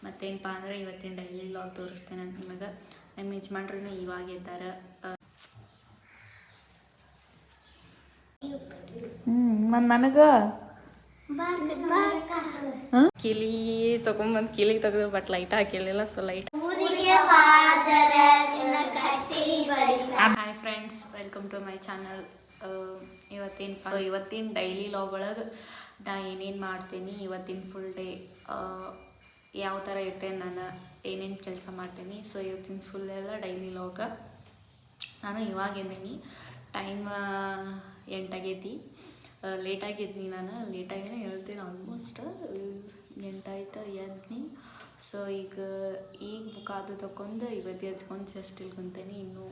ಮತ್ತೇನಪ್ಪ ಅಂದ್ರೆ ಇವತ್ತಿನ ಡೈಲಿ ವ್ಲಾಗ್ ತೋರಿಸ್ತೇನೆ ಅಂತ ನಿಮಗೆ. ನಮ್ಮ ಯಜಮಾನ್ರೂ ಇವಾಗ ಇದ್ದಾರೆ. ಮತ್ತು ನನಗೆ ಕಿಲಿ ತೊಗೊಂಬಂದು ಕಿಲಿಗೆ ತೆಗೆದು ಬಟ್ ಲೈಟ್ ಹಾಕಿರಲಿಲ್ಲ, so light. Hi friends, welcome to my channel. ಇವತ್ತಿನ ಡೈಲಿ ವ್ಲಾಗ್ ಒಳಗೆ ನಾ ಏನೇನು ಮಾಡ್ತೀನಿ, ಇವತ್ತಿನ ಫುಲ್ ಡೇ ಯಾವ ಥರ ಇರ್ತೇನೆ, ನಾನು ಏನೇನು ಕೆಲಸ ಮಾಡ್ತೀನಿ. ಸೊ ಇವತ್ತಿನ ಫುಲ್ ಎಲ್ಲ ಡೈಲಿ ವ್ಲಾಗ. ನಾನು ಇವಾಗ ಎದ್ದೀನಿ, ಟೈಮ್ 8 ಆಗೈತಿ. ಲೇಟಾಗಿದ್ನಿ, ನಾನು ಲೇಟಾಗಿನೇ ಹೇಳ್ತೀನಿ. ಆಲ್ಮೋಸ್ಟ್ 8 ಆಯ್ತು ಎದ್ನಿ. ಸೊ ಈಗ ಮುಖ ಅದು ತಗೊಂಡು ಇವತ್ತು ಹಚ್ಕೊಂಡು ಜಸ್ಟ್ ಇಲ್ಲಿ ಕುಂತೇನೆ. ಇನ್ನೂ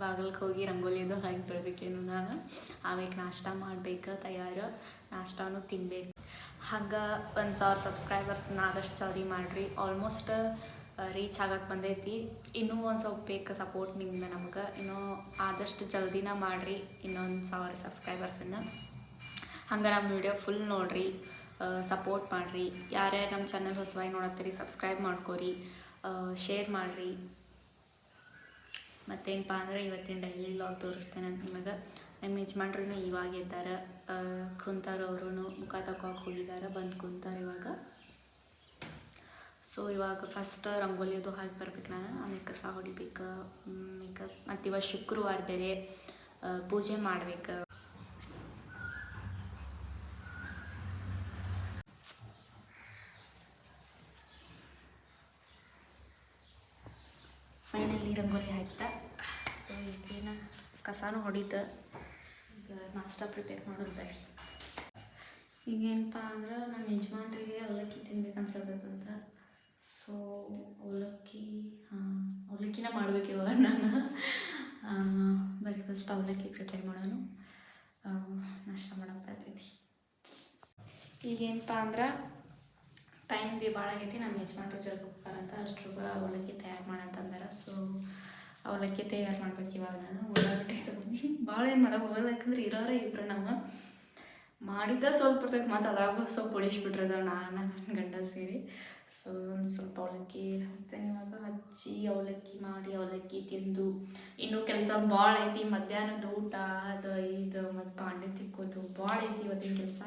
ಬಾಗಿಲ್ಗೆ ಹೋಗಿ ರಂಗೋಲಿ ಅದು ಹಾಕಿ ಬರಬೇಕೇನು ನಾನು. ಆಮೇಲೆ ನಾಷ್ಟ ಮಾಡಬೇಕು, ತಯಾರು ನಾಷ್ಟಾನು ತಿನ್ಬೇಕು. ಹಾಗೆ 1000 ಸಬ್ಸ್ಕ್ರೈಬರ್ಸ್ನ ಆದಷ್ಟು ಜಲ್ದಿ ಮಾಡಿರಿ. ಆಲ್ಮೋಸ್ಟ್ ರೀಚ್ ಆಗಕ್ಕೆ ಬಂದೈತಿ. ಇನ್ನೂ ಒಂದು ಸ್ವಲ್ಪ ಬೇಕು ಸಪೋರ್ಟ್ ನಿಮ್ದು ನಮಗೆ. ಇನ್ನೂ ಆದಷ್ಟು ಜಲ್ದಿನ ಮಾಡಿರಿ ಇನ್ನೊಂದು 1000 ಸಬ್ಸ್ಕ್ರೈಬರ್ಸನ್ನು. ಹಂಗೆ ನಮ್ಮ ವಿಡಿಯೋ ಫುಲ್ ನೋಡಿರಿ, ಸಪೋರ್ಟ್ ಮಾಡಿರಿ. ಯಾರ್ಯಾರು ನಮ್ಮ ಚಾನಲ್ ಹೊಸವಾಗಿ ನೋಡತ್ತೀರಿ ಸಬ್ಸ್ಕ್ರೈಬ್ ಮಾಡ್ಕೊರಿ, ಶೇರ್ ಮಾಡಿರಿ. ಮತ್ತೇನಪ್ಪ ಅಂದ್ರೆ ಇವತ್ತಿನ ಡೈಲಿ ವ್ಲಾಗ್ ತೋರಿಸ್ತೇನೆ ಅಂತ ನಿಮಗೆ. ನಮ್ಮ ಯಜಮಾನ್ರೂ ಇವಾಗ ಇದ್ದಾರೆ, ಕುಂತಾರೆ. ಅವರು ಮುಖ ತಗೋಕೆ ಹೋಗಿದ್ದಾರೆ, ಬಂದು ಕುಂತಾರೆ ಇವಾಗ. ಸೊ ಇವಾಗ ಫಸ್ಟ್ ರಂಗೋಲಿ ಅದು ಹಾಕಿ ಬರ್ಬೇಕು ನಾನು. ಆಮೇಲೆ ಕಸ ಹೊಡಿಬೇಕು, ಮೇಕಪ್. ಮತ್ತು ಇವಾಗ ಶುಕ್ರವಾರ ಬೇರೆ ಪೂಜೆ ಮಾಡ್ಬೇಕು. ಫೈನಲಿ ರಂಗೋಲಿ ಹಾಕ್ತಾ. ಸೊ ಈಗೇನು ಕಸಾನು ಹೊಡಿತು, ಈಗ ನಾಷ್ಟ ಪ್ರಿಪೇರ್ ಮಾಡೋದು ಬರ್ರಿ. ಈಗೇನಪ್ಪ ಅಂದ್ರೆ ನಮ್ಮ ಯಜಮಾನ್ರಿಗೆ ಅವಲಕ್ಕಿ ತಿನ್ಬೇಕು ಅನ್ಸತ್ತಂತ. ಸೊ ಅವಲಕ್ಕಿನ ಮಾಡ್ಬೇಕು ಇವಾಗ ನಾನು. ಬರೀ ಫಸ್ಟ್ ಅವಲಕ್ಕಿ ಪ್ರಿಪೇರ್ ಮಾಡೋನು, ನಾಷ್ಟ ಮಾಡೋಕೆ ಬರ್ತೈತಿ. ಈಗೇನಪ್ಪ ಅಂದ್ರೆ ಟೈಮ್ ಭೀ ಭಾಳ ಆಗೈತಿ. ನಮ್ಮ ಯಜಮಾನ್ರು ಜಲ್ದಿ ಹೋಗ್ತಾರಂತ, ಅಷ್ಟ್ರಾಗ ಅವಲಕ್ಕಿ ತಯಾರು ಮಾಡಂತಂದಾರ. ಸೊ ಅವಲಕ್ಕಿ ತಯಾರು ಮಾಡ್ಬೇಕು ಇವಾಗ ನಾನು. ಉಳ್ಳಾಗಡ್ಡೆ ತಗೊಂಡು ಭಾಳ ಏನು ಮಾಡೋಕೆ ಹೋಗಲ್ಲ, ಯಾಕಂದ್ರೆ ಇರೋರೇ ಇಬ್ಬರು ನಾವು. ಮಾಡಿದ್ದ ಸ್ವಲ್ಪ ಬರ್ತೈತೆ, ಮತ್ತು ಅದ್ರಾಗೂ ಸ್ವಲ್ಪ ಉಳಿಸ್ಬಿಟ್ರದ ನಾನು ನನ್ನ ಗಂಡ ಸೇರಿ. ಸೊ ಒಂದು ಸ್ವಲ್ಪ ಅವಲಕ್ಕಿ ಹಾಕ್ತೇನೆ ಇವಾಗ. ಹಚ್ಚಿ ಅವಲಕ್ಕಿ ಮಾಡಿ ಅವಲಕ್ಕಿ ತಿಂದು ಇನ್ನೂ ಕೆಲಸ ಭಾಳ ಐತಿ. ಮಧ್ಯಾಹ್ನದ ಊಟ ಅದು ಇದು ಮತ್ತು ಪಾಂಡೆ ತಿಕ್ಕೋದು ಭಾಳ ಐತಿ ಇವತ್ತಿನ ಕೆಲಸ.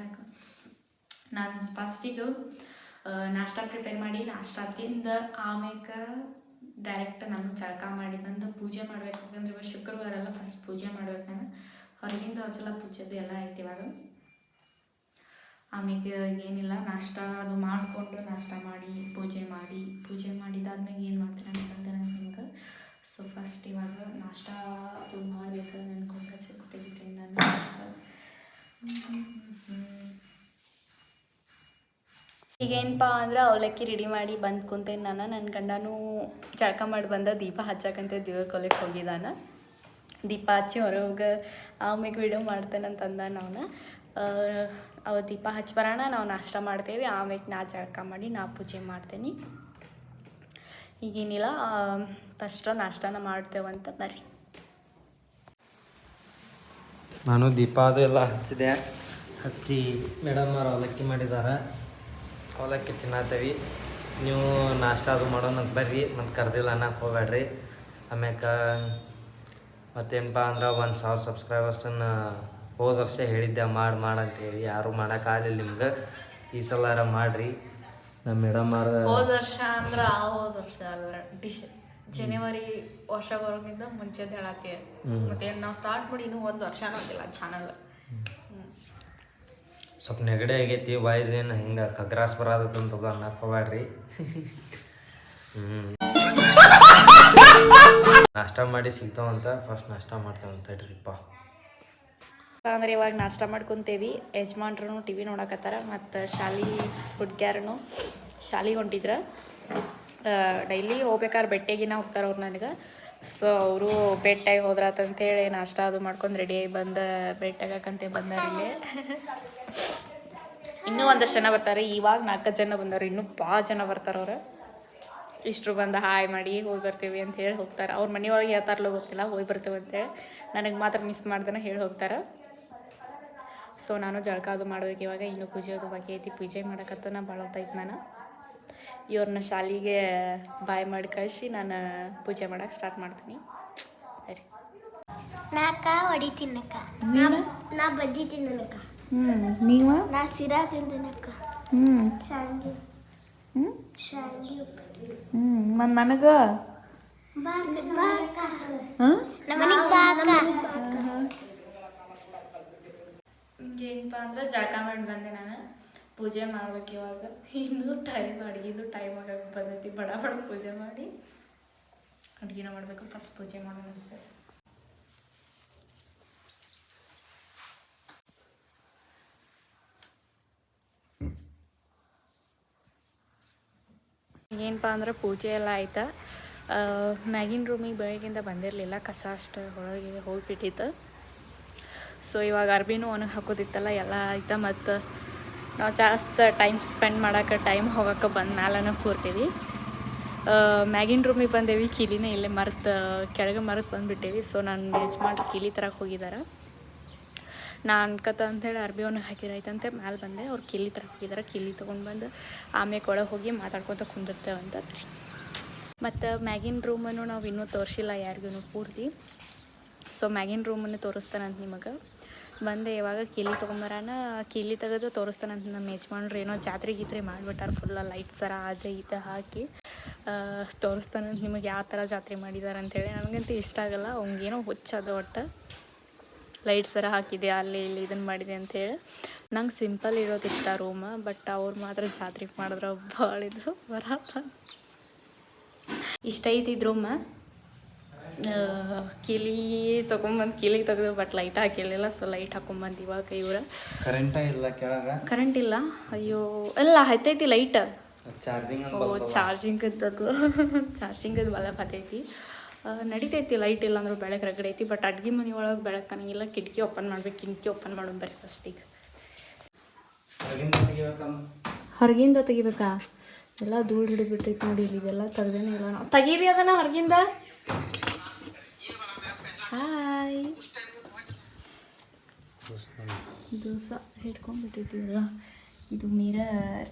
ನಾನು ಫಸ್ಟಿಗೆ ನಾಷ್ಟ ಪ್ರಿಪೇರ್ ಮಾಡಿ ನಾಷ್ಟ ತಿಂದು ಆಮೇಲೆ ಡೈರೆಕ್ಟ್ ನಾನು ಜಳಕ ಮಾಡಿ ಬಂದು ಪೂಜೆ ಮಾಡ್ಬೇಕು. ಯಾಕಂದ್ರೆ ಇವಾಗ ಶುಕ್ರವಾರ ಎಲ್ಲ ಫಸ್ಟ್ ಪೂಜೆ ಮಾಡ್ಬೇಕು ನಾನು. ಹೊರಗಿಂದ ಹಚ್ಚಲ ಪೂಜೆದು ಎಲ್ಲ ಐತಿ ಇವಾಗ. ಆಮೇಲೆ ಏನಿಲ್ಲ, ನಾಷ್ಟ ಅದು ಮಾಡಿಕೊಂಡು ನಾಷ್ಟ ಮಾಡಿ ಪೂಜೆ ಮಾಡಿದಾದ್ಮೇಲೆ ಏನು ಮಾಡ್ತೀನಿ ಅನ್ಕೊಂಡೆ ನಾನು ನಿಮ್ಗೆ. ಸೊ ಫಸ್ಟ್ ಇವಾಗ ನಾಷ್ಟ ಅದು ಮಾಡಬೇಕು ಅನ್ಕೊಂಡ್ರೆ ತೆಗಿತೀನಿ ನಾನು ನಾಷ್ಟ. ಈಗೇನಪ್ಪ ಅಂದ್ರೆ ಅವಲಕ್ಕಿ ರೆಡಿ ಮಾಡಿ ಬಂದು ಕುಂತೇನೆ ನಾನು. ನನ್ನ ಗಂಡನೂ ಜಳಕ ಮಾಡಿ ಬಂದ, ದೀಪ ಹಚ್ಚಕ್ಕಂತ ದೇವ್ರ ಕೊಲೆಗೆ ಹೋಗಿದ್ದಾನೆ. ದೀಪ ಹಚ್ಚಿ ಹೊರಗೆ ಆಮೇಲೆ ವಿಡಿಯೋ ಮಾಡ್ತೇನೆ ಅಂತಂದ ನಾವು. ಅವು ದೀಪ ಹಚ್ಚಿ ಬರೋಣ, ನಾವು ನಾಷ್ಟ ಮಾಡ್ತೇವೆ. ಆಮೇಲೆ ನಾ ಜಳಕ ಮಾಡಿ ನಾ ಪೂಜೆ ಮಾಡ್ತೇನೆ. ಈಗೇನಿಲ್ಲ, ಫಸ್ಟ್ ನಾಷ್ಟನ ಮಾಡ್ತೇವಂತ ಬರ್ರಿ. ನಾನು ದೀಪ ಅದು ಎಲ್ಲ ಹಚ್ಚಿ ಮೇಡಮ್ ಅವ್ರು ಅವಲಕ್ಕಿ ಮಾಡಿದ್ದಾರೆ. ಅವಲಕ್ಕಿ ತಿನ್ನತ್ತೇವೆ. ನೀವು ನಾಷ್ಟ ಅದು ಮಾಡೋಣ ಬರ್ರಿ, ಮತ್ತು ಕರೆದಿಲ್ಲ ಅನ್ನಕ್ಕೆ ಹೋಗ್ಬೇಡ್ರಿ. ಆಮ್ಯಾಕೆ ಮತ್ತೇನಪ್ಪ ಅಂದ್ರೆ 1000 ಸಬ್ಸ್ಕ್ರೈಬರ್ಸನ್ನು ಹೋದ ವರ್ಷ ಹೇಳಿದ್ದೆ ಮಾಡಂತೇಳಿ. ಯಾರು ಮಾಡೋಕ್ಕಾಗಲಿಲ್ಲ ನಿಮ್ಗೆ. ಈ ಸಲ ಮಾಡಿರಿ. ನಮ್ಮ ಮೇಡಮ್ ಅವ್ರ ಹೋದ ವರ್ಷ ಅಂದ್ರೆ ಹೋದ ವರ್ಷ ಅಲ್ಲ, ಜನವರಿ ವರ್ಷ ಬರೋಕ್ಕಿಂತ ಮುಂಚೆದು ಹೇಳತ್ತೀವಿ. ಮತ್ತೆ ನಾವು ಸ್ಟಾರ್ಟ್ ಮಾಡಿ ಇನ್ನೂ 1 ವರ್ಷ ಅನ್ನೋದಿಲ್ಲ ಚಾನಲ್. ಸ್ವಲ್ಪ ನೆಗಡಿ ಆಗೈತಿ, ವಾಯ್ಸ್ ಏನು ಹಿಂಗೆ ಕಗ್ರಾಸ್ ಬರೋದಂತದ ಅನ್ನಕ್ಕೆ ಹೋಗ್ಬೇಡ್ರಿ. ನಾಷ್ಟ ಮಾಡಿ ಸಿಗ್ತಾವಂತ, ಫಸ್ಟ್ ನಾಷ್ಟ ಮಾಡ್ತೇವಂತ ಹೇಳ್ರಿಪ್ಪ. ಅಂದ್ರೆ ಇವಾಗ ನಾಷ್ಟ ಮಾಡ್ಕೊತೇವಿ. ಯಜಮಾನ್ರು TV ನೋಡಕತ್ತಾರ, ಮತ್ತು ಹುಡ್ಗ್ಯಾರನು ಶಾಲೆಗೆ ಹೊಂಟಿದ್ರು. ಡೈಲಿ ಹೋಗ್ಬೇಕಾದ್ರೆ ಬೆಟ್ಟೆಗಿನ ಹೋಗ್ತಾರೆ ಅವ್ರು ನನಗೆ. ಸೊ ಅವರು ಬೆಟ್ಟಾಗಿ ಹೋದ್ರಾತಂತೇಳಿ ನಾಷ್ಟ ಅದು ಮಾಡ್ಕೊಂಡು ರೆಡಿಯಾಗಿ ಬಂದು ಬೆಟ್ಟಾಗಕ್ಕಂತೆ ಬಂದಾರಿಲ್ಲೇ. ಇನ್ನೂ ಒಂದಷ್ಟು ಜನ ಬರ್ತಾರೆ. ಇವಾಗ 4 ಜನ ಬಂದವ್ರು, ಇನ್ನೂ ಭಾಳ ಜನ ಬರ್ತಾರೆ ಅವ್ರು. ಇಷ್ಟರು ಬಂದು ಹಾಯ್ ಮಾಡಿ ಹೋಗಿ ಬರ್ತೀವಿ ಅಂತ ಹೇಳಿ ಹೋಗ್ತಾರೆ. ಅವ್ರ ಮನೆಯೊಳಗೆ ಹೇಳ್ತಾರಲ್ಲ ಗೊತ್ತಿಲ್ಲ, ಹೋಗಿ ಬರ್ತೀವಿ ಅಂತೇಳಿ. ನನಗೆ ಮಾತ್ರ ಮಿಸ್ ಮಾಡ್ದೆ ಹೇಳಿ ಹೋಗ್ತಾರೆ. ಸೊ ನಾನು ಜಳಕ ಅದು ಮಾಡ್ಬೇಕು ಇವಾಗ. ಇನ್ನೂ ಪೂಜೆ ಅದು ಬಾಕಿ ಐತಿ. ಪೂಜೆ ಮಾಡೋಕತ್ತನ ಭಾಳ ಹೊತ್ತೈತೆ ನಾನು. ಇವ್ರನ್ನ ಶಾಲೆಗೆ ಬಾಯ್ ಮಾಡಿ ಕಳಿಸಿ ನಾನು ಪೂಜೆ ಮಾಡೋಕೆ ಸ್ಟಾರ್ಟ್ ಮಾಡ್ತೀನಿ. ಸರಿ ನಾಕ ಹೊಡಿತೀನಕ್ಕ. ನೀನು ನಾ ಬಜ್ಜಿ ತಿನ್ನನಕ್ಕ. ನೀವು ನಾ ಸಿರಾ ತಿಂದಿನಕ್ಕ. ಶಾಂಗಿ ಶಾಂಗಿ ಮತ್ತು ನನಗೆ ಬಾಕ ನಮ್ಮನಿಗೆ ಬಾಕ. ಏನಪ್ಪ ಅಂದ್ರೆ ಜಳಕ ಮಾಡಿ ಬಂದೆ ನಾನು. ಪೂಜೆ ಮಾಡ್ಬೇಕು ಇವಾಗ. ಇನ್ನೂ ಟೈಮ್ ಅಡುಗೆದು ಟೈಮ್ ಆಗಕ್ಕೆ ಬಂದೈತಿ. ಬಡ ಬಡ ಪೂಜೆ ಮಾಡಿ ಅಡುಗೆನ ಮಾಡಬೇಕು. ಫಸ್ಟ್ ಪೂಜೆ ಮಾಡೋದಂತೆ. ಏನಪ್ಪ ಅಂದ್ರೆ ಪೂಜೆ ಎಲ್ಲ ಆಯ್ತು. ಮ್ಯಾಗಿನ ರೂಮಿಗೆ ಬೆಳಗ್ಗಿಂದ ಬಂದಿರಲಿಲ್ಲ, ಕಸ ಅಷ್ಟು ಒಳಗೆ ಹೋಗಿಬಿಟ್ಟಿತ್ತು. ಸೊ ಇವಾಗ ಅರ್ಬಿನೂ ಒಣಗಿ ಹಾಕೋದಿತ್ತಲ್ಲ ಎಲ್ಲ ಆಯ್ತು. ಮತ್ತು ನಾವು ಜಾಸ್ತಿ ಟೈಮ್ ಸ್ಪೆಂಡ್ ಮಾಡೋಕೆ ಟೈಮ್ ಹೋಗೋಕೆ ಬಂದ ಮ್ಯಾಲನ ಕೂರ್ತೀವಿ. ಮ್ಯಾಗಿನ ರೂಮಿಗೆ ಬಂದೇವಿ, ಕೀಲಿನೇ ಇಲ್ಲೇ ಕೆಳಗೆ ಮರಕ್ಕೆ ಬಂದುಬಿಟ್ಟೇವಿ. ಸೊ ನನ್ನ ಯಜಮಾನ್ರು ಕೀಲಿ ತರಕ್ಕೆ ಹೋಗಿದ್ದಾರೆ. ನಾನು ಅನ್ಕತ್ತ ಅಂಥೇಳಿ ಅರ್ಬಿ ಒಣಗಿ ಹಾಕಿರೈತಂತೆ ಮ್ಯಾಲೆ ಬಂದೆ. ಅವ್ರು ಕೀಲಿ ತರಕ್ಕೆ ಹೋಗಿದ್ದಾರೆ. ಕೀಲಿ ತೊಗೊಂಡು ಬಂದು ಆಮೇಲೆ ಒಳಗೆ ಹೋಗಿ ಮಾತಾಡ್ಕೊತ ಕುಂದಿರ್ತೇವಂತ. ಮತ್ತು ಮ್ಯಾಗಿನ ರೂಮನ್ನು ನಾವು ಇನ್ನೂ ತೋರಿಸಿಲ್ಲ ಯಾರಿಗೂ ಪೂರ್ತಿ. ಸೊ ಮ್ಯಾಗಿನ ರೂಮನ್ನು ತೋರಿಸ್ತಾನಂತ ನಿಮಗೆ. ಬಂದೆ ಇವಾಗ ಕೀಲಿ ತೊಗೊಂಬರಾನ. ಕೀಲಿ ತೆಗೆದು ತೋರಿಸ್ತಾನಂತ ನಮ್ಮ ಯಜಮಾನ್ರು ಏನೋ ಜಾತ್ರೆ ಗೀತ್ರೆ ಮಾಡಿಬಿಟ್ಟಾರೆ. ಫುಲ್ಲ ಲೈಟ್ ಸರ ಅದು ಇದು ಹಾಕಿ ತೋರಿಸ್ತಾನಂತ ನಿಮಗೆ ಯಾವ ಥರ ಜಾತ್ರೆ ಮಾಡಿದ್ದಾರೆ ಅಂಥೇಳಿ. ನನಗಂತೂ ಇಷ್ಟ ಆಗಲ್ಲ, ಅವ್ನಿಗೇನೋ ಹುಚ್ಚದು ಒಟ್ಟು ಲೈಟ್ ಸರ ಹಾಕಿದೆ ಅಲ್ಲಿ ಇಲ್ಲಿ ಇದನ್ನು ಮಾಡಿದೆ ಅಂಥೇಳಿ. ನಂಗೆ ಸಿಂಪಲ್ ಇರೋದು ಇಷ್ಟ ರೂಮ. ಬಟ್ ಅವ್ರು ಮಾತ್ರ ಜಾತ್ರೆ ಮಾಡಿದ್ರೆ ಭಾಳ ಇದು ಬರತ್ತ ಇಷ್ಟ ಐತಿ ಇದು ರೂಮ. ಕೀಲಿ ತೊಗೊಂಬಂದು ಕೀಲಿಗೆ ತೆಗೆದು ಬಟ್ ಲೈಟ್ ಹಾಕಿರಲಿಲ್ಲ. ಸೊ ಲೈಟ್ ಹಾಕೊಂಬಂದು ಇವಾಗ ಇವ್ರು. ಕರೆಂಟ ಇಲ್ಲ ಕೆಳಗೆ. ಕರೆಂಟ್ ಇಲ್ಲ. ಅಯ್ಯೋ ಎಲ್ಲ ಹತ್ತೈತಿ ಲೈಟ್. ಚಾರ್ಜಿಂಗ್ ಚಾರ್ಜಿಂಗದ್ದು ಚಾರ್ಜಿಂಗದ್ದು ಬಲ್ಬ್ ಹತ್ತೈತಿ. ನಡಿತೈತಿ ಲೈಟ್ ಇಲ್ಲ ಅಂದ್ರೆ ಬೆಳಗ್ಗೆ ರಗಡೆ ಐತಿ. ಬಟ್ ಅಡ್ಗೆ ಮನೆ ಒಳಗೆ ಬೆಳಕು ಕಾಣಂಗಿಲ್ಲ. ಕಿಟಕಿ ಓಪನ್ ಮಾಡ್ಬೇಕು. ಕಿಟಕಿ ಓಪನ್ ಮಾಡೋದು ಬರ್ರಿ ಫಸ್ಟಿಗೆ. ಹೊರಗಿಂದ ತೆಗಿಬೇಕಾ? ಎಲ್ಲ ಧೂಳು ಹಿಡಿದ್ಬಿಟ್ಟೈತಿ ನೋಡಿ. ಇಲ್ಲಿ ಇದೆಲ್ಲ ತೆಗ್ದೇನೆ ಇಲ್ಲ ನಾವು. ತೆಗೀರಿ ಅದನ್ನ ಹೊರಗಿಂದ. ಹಾಯ್ ದೋಸ ಹಿಡ್ಕೊಂಡ್ಬಿಟ್ಟೈತಿ ಎಲ್ಲ. ಇದು ಮಿರರ್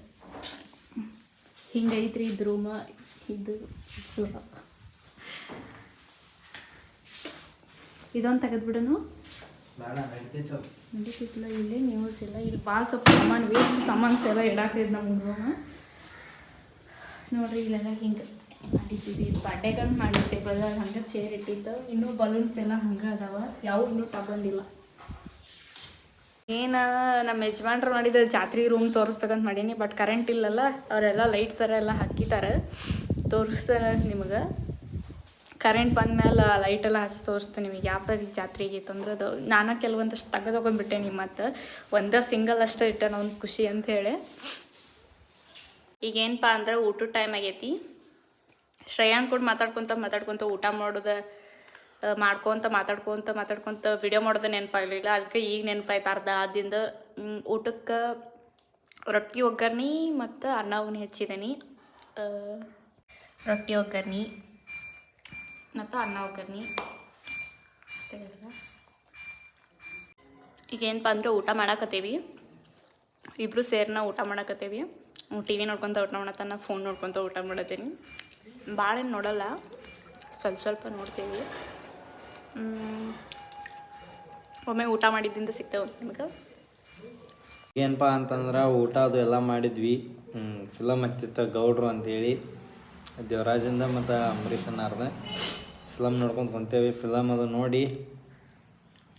ಹಿಂಗೈತ್ರಿ ಇದು ರೂಮ. ಇದು ಇದೊಂದು ತೆಗೆದ್ಬಿಡೋನು ನಡೀತಿತ್ತಲ್ಲ. ಇಲ್ಲೇ ನ್ಯೂಸ್ ಇಲ್ಲ. ಇಲ್ಲಿ ಭಾಳ ಸ್ವಲ್ಪ ಸಾಮಾನು ವೇಸ್ಟ್ ಸಾಮಾನ್ಸ್ ಎಲ್ಲ ಇಡಾಕಿದ್ ನಮ್ಮ ರೂಮ ನೋಡ್ರಿ. ಇಲ್ಲೆಲ್ಲ ಹಿಂಗೆ ಮಾಡಿದ್ದೀವಿ. ಬಡ್ಡೆಗಂತ ಮಾಡಿ ಟೇಬಲ್ದಾಗ ಹಂಗೆ ಚೇರ್ ಇಟ್ಟಿದ್ದು. ಇನ್ನೂ ಬಲೂನ್ಸ್ ಎಲ್ಲ ಹಂಗೆ ಅದಾವ. ಯಾವ ಇನ್ನೂ ತಗೊಂಡಿಲ್ಲ. ಏನು ನಮ್ಮ ಯಜಮಾನ್ರು ಮಾಡಿದ ಜಾತ್ರೆ ರೂಮ್ ತೋರಿಸ್ಬೇಕಂತ ಮಾಡೀನಿ. ಬಟ್ ಕರೆಂಟ್ ಇಲ್ಲಲ್ಲ, ಅವರೆಲ್ಲ ಲೈಟ್ಸ್ ಎಲ್ಲ ಹಾಕಿದ್ದಾರೆ. ತೋರಿಸ್ತಾರೆ ನಿಮಗೆ. ಕರೆಂಟ್ ಬಂದಮೇಲೆ ಲೈಟೆಲ್ಲ ಹಚ್ಚಿ ತೋರಿಸ್ತೀನಿ ನಿಮಗೆ ಯಾವ ಥರ ಜಾತ್ರೆಗೆ ಐತಂದ್ರೆ. ಅದು ನಾನು ಕೆಲವೊಂದಷ್ಟು ತೆಗೆದೊಗೊಂಡ್ಬಿಟ್ಟೆ. ನಿಮ್ಮ ಮತ್ತು ಒಂದೇ ಸಿಂಗಲ್ ಅಷ್ಟೇ ಇಟ್ಟೆ ನಾವು ಖುಷಿ ಅಂಥೇಳಿ. ಈಗೇನಪ್ಪ ಅಂದ್ರೆ ಊಟದ ಟೈಮ್ ಆಗೈತಿ. ಶ್ರೇಯಾನ್ ಕೂಡ ಮಾತಾಡ್ಕೊತ ಊಟ ಮಾಡೋದು ಮಾತಾಡ್ಕೊತ ವಿಡಿಯೋ ಮಾಡೋದು ನೆನಪಾಗಲಿಲ್ಲ. ಅದಕ್ಕೆ ಈಗ ನೆನಪಾಯ್ತು ಅರ್ಧ ಆದಿಂದ. ಊಟಕ್ಕೆ ರೊಟ್ಟಿ ಒಗ್ಗರ್ಣೆ ಮತ್ತು ಅನ್ನ ಉಣ್ಣೆ ಹೆಚ್ಚಿದ್ದೀನಿ. ರೊಟ್ಟಿ ಒಗ್ಗರ್ಣೆ ಮತ್ತು ಅನ್ನ ಒಗ್ಗರ್ಣೆ ಅಷ್ಟಾಗಲ್ಲ. ಈಗ ಏನಪ್ಪ ಅಂದ್ರೆ ಊಟ ಮಾಡಾಕತ್ತೀವಿ. ಇಬ್ಬರು ಸೇರ್ನ ಊಟ ಮಾಡಾಕತ್ತೀವಿ. ಟಿ ವಿ ನೋಡ್ಕೊತ ಊಟ ಮಾಡತ್ತಾನ. ಫೋನ್ ನೋಡ್ಕೊತ ಊಟ ಮಾಡತ್ತೀನಿ. ಭಾಳ ಏನು ನೋಡಲ್ಲ, ಸ್ವಲ್ಪ ನೋಡ್ತೀವಿ. ಒಮ್ಮೆ ಊಟ ಮಾಡಿದ್ದಿಂದ ಸಿಗ್ತೇವೆ ನಿಮ್ಗೆ. ಏನಪ್ಪ ಅಂತಂದ್ರೆ ಊಟ ಅದು ಎಲ್ಲ ಮಾಡಿದ್ವಿ. ಫಿಲಮ್ ಹಚ್ಚಿತ್ತು ಗೌಡ್ರು ಅಂತೇಳಿ. ದೇವರಾಜಿಂದ ಮತ್ತು ಅಂಬರೀಷ್ ಅನ್ನಾರ್ದ ಫಿಲಮ್ ನೋಡ್ಕೊಂಡು ಕುಂತೇವಿ. ಫಿಲಮ್ ಅದು ನೋಡಿ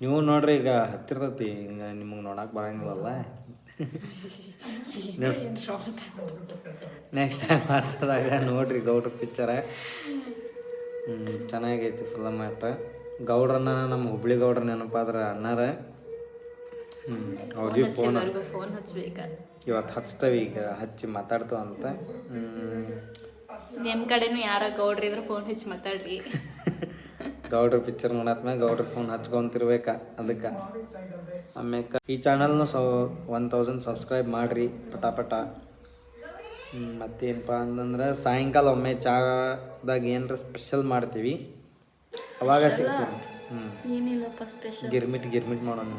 ನೀವು ನೋಡ್ರಿ. ಈಗ ಹತ್ತಿರ್ತೈತಿ ಹಿಂಗೆ ನಿಮಗೆ ನೋಡಕ್ಕೆ ಬರೋಂಗಿಲ್ಲಲ್ಲ. ನೆಕ್ಸ್ಟ್ ಟೈಮ್ ಹತ್ತದಾಗ ನೋಡ್ರಿ ಗೌಡ್ರ ಪಿಕ್ಚರ. ಚೆನ್ನಾಗೈತಿ ಫಿಲಮ್. ಆಟ ಗೌಡ್ರನ್ನ ನಮ್ಮ ಹುಬ್ಳಿ ಗೌಡ್ರ ನೆನಪಾದ್ರೆ ಅನ್ನಾರ. ಅವ್ರಿಗೆ ಫೋನ್ ಇವತ್ತು ಹಚ್ತೇವೆ. ಈಗ ಹಚ್ಚಿ ಮಾತಾಡ್ತೇವೆ ಅಂತ. ನಿಮ್ಮ ಕಡೆನೂ ಯಾರ ಗೌಡ್ರಿದ್ರೆ ಫೋನ್ ಹಚ್ಚಿ ಮಾತಾಡ್ರಿ. ಗೌಡ್ರ ಪಿಕ್ಚರ್ ನೋಡಾದ್ಮೇಲೆ ಗೌಡ್ರ ಫೋನ್ ಹಚ್ಕೊಂತಿರ್ಬೇಕ. ಅದಕ್ಕೆ ಆಮ್ಯಾಕ ಈ ಚಾನಲ್ನ 1000 ಸಬ್ಸ್ಕ್ರೈಬ್ ಮಾಡಿರಿ ಪಟಾಪಟ. ಮತ್ತೇನಪ್ಪ ಅಂತಂದ್ರೆ ಸಾಯಂಕಾಲ ಒಮ್ಮೆ ಚಾದಾಗ ಏನರ ಸ್ಪೆಷಲ್ ಮಾಡ್ತೀವಿ, ಅವಾಗ ಸಿಗ್ತೀವಿ. ಏನಿಲ್ಲಪ್ಪ ಸ್ಪೆಷಲ್. ಗಿರ್ಮಿಟ್ ಮಾಡೋಣ.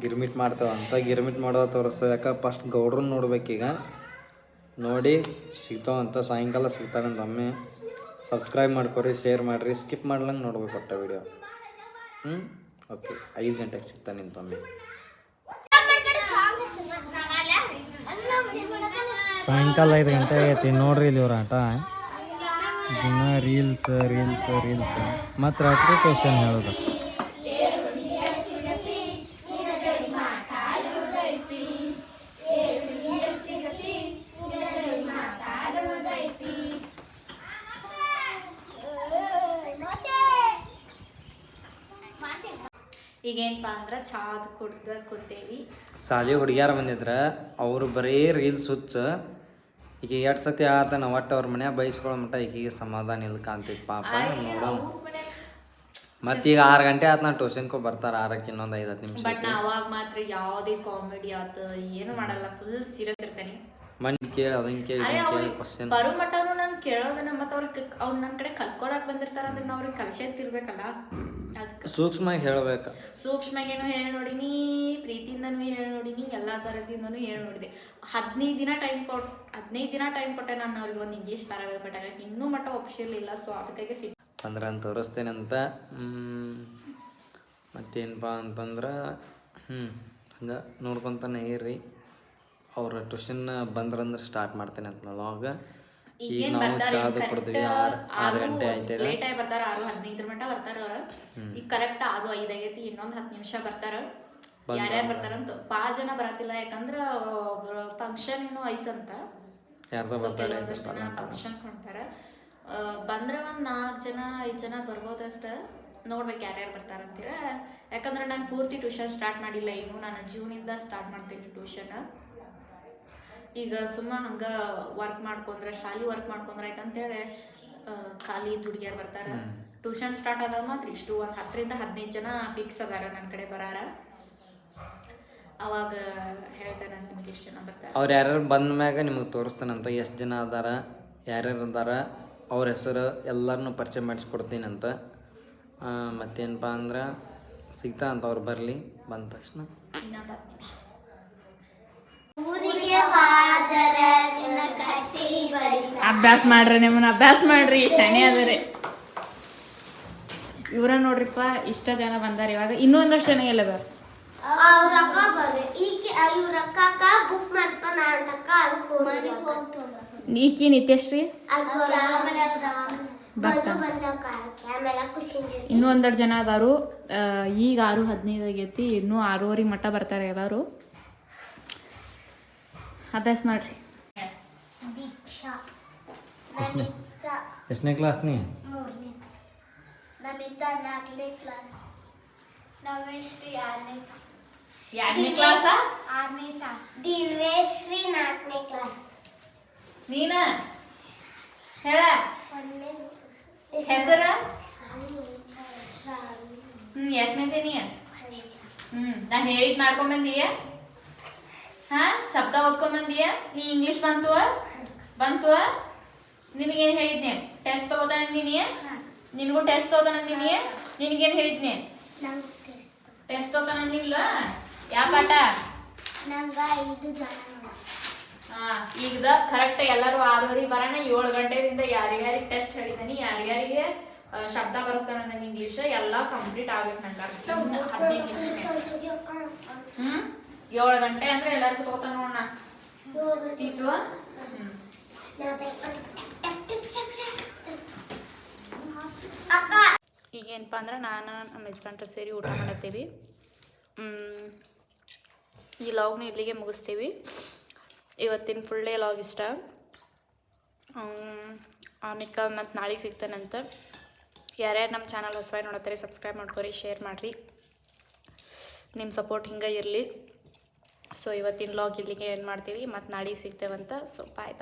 ಗಿರ್ಮಿಟ್ ಮಾಡ್ತೇವಂತ. ಗಿರ್ಮಿಟ್ ಮಾಡೋದು ತೋರಿಸ್ತೇವೆ. ಯಾಕೆ ಫಸ್ಟ್ ಗೌಡ್ರನ್ನ ನೋಡ್ಬೇಕೀಗ. ನೋಡಿ ಸಿಗ್ತಾವಂತ ಸಾಯಂಕಾಲ ಸಿಗ್ತಾರಂತ ಒಮ್ಮೆ ಸಬ್ಸ್ಕ್ರೈಬ್ ಮಾಡ್ಕೊರಿ ಶೇರ್ ಮಾಡಿರಿ ಸ್ಕಿಪ್ ಮಾಡ್ಲಂಗೆ ನೋಡ್ಬೇಕು ಕೊಟ್ಟ ವಿಡಿಯೋ ಓಕೆ 5 ಗಂಟೆಗೆ ಸಿಗ್ತಾನೆ ನಿಂತೊಮ್ಮೆ ಸಾಯಂಕಾಲ 5 ಗಂಟೆ ಆಗೈತಿ ನೋಡ್ರಿ ಇಲ್ಲಿ ಇವ್ರ ಆಟ ದಿನ ರೀಲ್ಸ್ ಮತ್ತು ರಾತ್ರಿ ಕ್ವಶನ್ ಹೇಳೋದು ಈಗೇನಪ್ಪ ಅಂದ್ರೆ ಚಾದ್ ಕುಡ್ದ ಕೂತೇವಿ ಸಾಲಿ ಹುಡುಗಿಯಾರ ಬಂದಿದ್ರೆ ಅವರು ಬರೀ ರೀಲ್ಸ್ ಹುಚ್ಚ ಈಗ ಎರಡು ಸತಿ ಆತ ನಾವು ಒಟ್ಟು ಅವ್ರ ಮನ್ಯಾಗ ಬೈಸ್ಕೊಳ್ಳೋ ಮಟ್ಟ ಈಗೀಗ ಸಮಾಧಾನ ಇಲ್ಲ ಕಾಣ್ತೈತಿ ಪಾಪ ನೋಡೋಣ ಮತ್ತೀಗ 6 ಗಂಟೆ ಆತ ನಾ ಟ್ಯೂಷನ್ಕೊ ಬರ್ತಾರೆ 6ಕ್ಕೆ ಇನ್ನೊಂದು 5-10 ನಿಮಿಷ ಬಟ್ ನಾ ಅವಾಗ ಮಾತ್ರ ಯಾವುದೇ ಕಾಮಿಡಿ ಆತ ಏನು ಮಾಡಲ್ಲ ಫುಲ್ ಸೀರಿಯಸ್ ಇರ್ತೇನೆ ಮಣ್ಣು ಕೇಳಿ ಅದನ್ನ ಕೇಳಿ ಕ್ವಶನ್ ಬರೋ ಮಟ್ಟನು ನಾನು ಕೇಳೋದನ್ನ ಮತ್ತು ಅವ್ರಿಗೆ ಅವ್ರು ನನ್ನ ಕಡೆ ಕಲ್ಕೊಳಕ್ ಬಂದಿರ್ತಾರ ಅಂದ್ರೆ ನಾವು ಅವ್ರಿಗೆ ಕಲ್ಸೇತಿರ್ಬೇಕಲ್ಲ ಅದಕ್ಕೆ ಸೂಕ್ಷ್ಮವಾಗಿ ಹೇಳ್ಬೇಕು ಸೂಕ್ಷ್ಮಗೇನು ಹೇಳಿ ನೋಡಿನಿ ಪ್ರೀತಿಯಿಂದನೂ ಹೇಳಿ ನೋಡಿನಿ ಎಲ್ಲ ಥರದಿಂದನೂ ಹೇಳಿ ನೋಡಿದೆ 15 ದಿನ ಟೈಮ್ ಕೊಟ್ಟೆ ನಾನು ಅವ್ರಿಗೆ ಒಂದು ಇಂಗ್ಲೀಷ್ ಪ್ಯಾರಾಗ್ರಾಫ್ ಬಿಟ್ಟಾಗ ಇನ್ನೂ ಮಟ್ಟ ಒಪ್ಸಿರ್ಲಿಲ್ಲ ಸೊ ಅದಕ್ಕಾಗಿ ಸಿಟ್ಟು ಅಂದ್ರೆ ಅಂತ ತೋರಿಸ್ತೇನೆ ಅಂತ ಮತ್ತೇನಪ್ಪ ಅಂತಂದ್ರೆ ಹಂಗೆ ನೋಡ್ಕೊತಾನೆ ಇರ್ರಿ ಅವ್ರ ಟ್ಯೂಷನ್ ಬಂದ್ರಂದ್ರೆ ಸ್ಟಾರ್ಟ್ ಮಾಡ್ತೇನೆ ಅಂತ ಅವಾಗ ಈಗ ನಾವು ಚಾದು ಕುಡ್ದ್ವಿ 6 ಗಂಟೆ ಆಯ್ತು ಲೇಟ್ ಆಗಿ ಬರ್ತಾರ 6:15 ಮಟ್ಟ ಬರ್ತಾರ ಅವ್ರ ಈಗ ಕರೆಕ್ಟ್ 6:05 ಆಗೈತಿ ಇನ್ನೊಂದು 10 ನಿಮಿಷ ಬರ್ತಾರ ಯಾರ್ಯಾರು ಬರ್ತಾರಂತ ಭಾಳ ಜನ ಬರತ್ತಿಲ್ಲ ಯಾಕಂದ್ರೆ ಫಂಕ್ಷನ್ ಏನೋ ಐತಂತ ಕೆಲವೊಂದಷ್ಟು ಜನ ಫಂಕ್ಷನ್ ಹೊಂಟಾರ ಬಂದ್ರೆ ಒಂದು 4 ಜನ 5 ಜನ ಬರ್ಬೋದಷ್ಟ ನೋಡ್ಬೇಕು ಯಾರ್ಯಾರು ಬರ್ತಾರ ಅಂತೇಳಿ ಯಾಕಂದ್ರೆ ನಾನು ಪೂರ್ತಿ ಟ್ಯೂಷನ್ ಸ್ಟಾರ್ಟ್ ಮಾಡಿಲ್ಲ ಇನ್ನು ನಾನು ಜೂನಿಂದ ಸ್ಟಾರ್ಟ್ ಮಾಡ್ತೀನಿ ಟ್ಯೂಷನ್ ಈಗ ಸುಮ್ಮ ಹಂಗೆ ವರ್ಕ್ ಮಾಡ್ಕೊಂಡ್ರೆ ಶಾಲಿ ವರ್ಕ್ ಮಾಡ್ಕೊಂಡ್ರೆ ಆಯ್ತು ಅಂತೇಳಿ ಖಾಲಿ ಹುಡುಗಿಯರು ಬರ್ತಾರೆ ಟ್ಯೂಷನ್ ಸ್ಟಾರ್ಟ್ ಆದಾಗ ಮಾತ್ರ ಇಷ್ಟು ಒಂದು 10-15 ಜನ ಫಿಕ್ಸ್ ಅದಾರ ನನ್ನ ಕಡೆ ಬರಾರ ಅವಾಗ ಹೇಳ್ತೇನೆ ನಿಮಗೆ ಎಷ್ಟು ಜನ ಬರ್ತಾರೆ ಅವ್ರು ಯಾರ್ಯಾರು ಬಂದ ಮ್ಯಾಗ ನಿಮಗೆ ತೋರಿಸ್ತಾನಂತ ಎಷ್ಟು ಜನ ಅದಾರ ಯಾರ್ಯಾರು ಅದಾರ ಅವ್ರ ಹೆಸರು ಎಲ್ಲರನ್ನೂ ಪರಿಚಯ ಮಾಡಿಸ್ಕೊಡ್ತೀನಿ ಅಂತ ಮತ್ತೇನಪ್ಪ ಅಂದ್ರೆ ಸಿಗ್ತಾ ಅಂತ ಅವ್ರು ಬರಲಿ ಬಂದ ತಕ್ಷಣ ಇನ್ನೊಂದು 10 ನಿಮಿಷ ಅಭ್ಯಾಸ ಮಾಡ್ರಿ ನಿಮ್ಮನ್ನ ಅಭ್ಯಾಸ ಮಾಡ್ರಿ ಶಾಣೆ ಅದರಿ ಇವ್ರ ನೋಡ್ರಿಪ್ಪ ಇಷ್ಟ ಜನ ಬಂದಾರ ಇವಾಗ ಇನ್ನೂ ಒಂದಷ್ಟು ಜನ ಎಲ್ಲ ಅದಾರ ಈಕಿ ನಿತ್ಯಶ್ರೀ ಇನ್ನೂ ಒಂದಷ್ಟು ಜನ ಅದಾರು ಈಗ 6:15 ಆಗೈತಿ ಇನ್ನೂ 6:15 ಮಟ್ಟ ಬರ್ತಾರೆ ಎಲ್ಲಾರು ಅಭ್ಯಾಸ ಮಾಡ್ರಿ ಎಷ್ಟನೇ ಕ್ಲಾಸ್ ನೀ ನಮಿತಾ 4ನೇ ಕ್ಲಾಸ್ ನವೇಶ್ರೀ 2ನೇ ಕ್ಲಾಸ್ 6ನೇ ಕ್ಲಾಸ್ ದಿವ್ಯಶ್ರೀ 4ನೇ ಕ್ಲಾಸ್ ನೀನ ಹೇಳ ಹೆಸರ ಎಷ್ಟನೇ ನೀ ನಾ ಹೇಳಿದ್ ಮಾಡ್ಕೊಂಬಂದೀಯ ಶಬ್ದ ಓದ್ಕೊಂಬಂದೀಯ ನೀ ಇಂಗ್ಲೀಷ್ ಬಂತು ನಿನಗೇನು ಹೇಳಿದ್ನೆ ಟೆಸ್ಟ್ ತಗೋತಾನಂದಿನಿ ನಿನಗೂ ಟೆಸ್ಟ್ ತಗೋತಾನಂದಿನಿ ನಿನಗೇನು ಹೇಳಿದ್ನೆ ಟೆಸ್ಟ್ ತಗೋತಾನಂದಿಲ್ಲ ಯಾವ ಪಾಠ ಈಗ ಕರೆಕ್ಟ್ ಎಲ್ಲರೂ 6:15 ಬರೋಣ 7 ಗಂಟೆಯಿಂದ ಯಾರ್ಯಾರಿಗೆ ಟೆಸ್ಟ್ ಹೇಳಿದಾನಿ ಯಾರ್ಯಾರಿಗೆ ಶಬ್ದ ಬರೆಸ್ತಾನ ನನ್ನ ಇಂಗ್ಲೀಷ್ ಎಲ್ಲ ಕಂಪ್ಲೀಟ್ ಆಗ್ಬೇಕು ನಂಗೆ 15 ನಿಮಿಷ 7 ಗಂಟೆ ಅಂದ್ರೆ ಎಲ್ಲರಿಗೂ ತಗೋತಾನ ನೋಡೋಣ ತೀತು ಈಗೇನಪ್ಪ ಅಂದ್ರೆ ನಾನು ನಮ್ಮ ಯಜಮಾನ್ರು ಸೇರಿ ಊಟ ಮಾಡತ್ತೀವಿ ಈ ಲಾಗ್ನ ಇಲ್ಲಿಗೆ ಮುಗಿಸ್ತೀವಿ ಇವತ್ತಿನ ಫುಲ್ ಡೇ ಲಾಗ್ ಇಷ್ಟ ಆಮೇಲೆ ಮತ್ತು ನಾಳೆಗೆ ಸಿಗ್ತಾನಂತ ಯಾರ್ಯಾರು ನಮ್ಮ ಚಾನಲ್ ಹೊಸವಾಗಿ ನೋಡತ್ತಾರೆ ಸಬ್ಸ್ಕ್ರೈಬ್ ಮಾಡ್ಕೊರಿ ಶೇರ್ ಮಾಡಿರಿ ನಿಮ್ಮ ಸಪೋರ್ಟ್ ಹಿಂಗೆ ಇರಲಿ ಸೊ ಇವತ್ತಿನ ಲಾಗ್ ಇಲ್ಲಿಗೆ ಏನು ಮಾಡ್ತೀವಿ ಮತ್ತು ನಾಳೆಗೆ ಸಿಗ್ತೇವಂತ ಸೊ ಬಾಯ್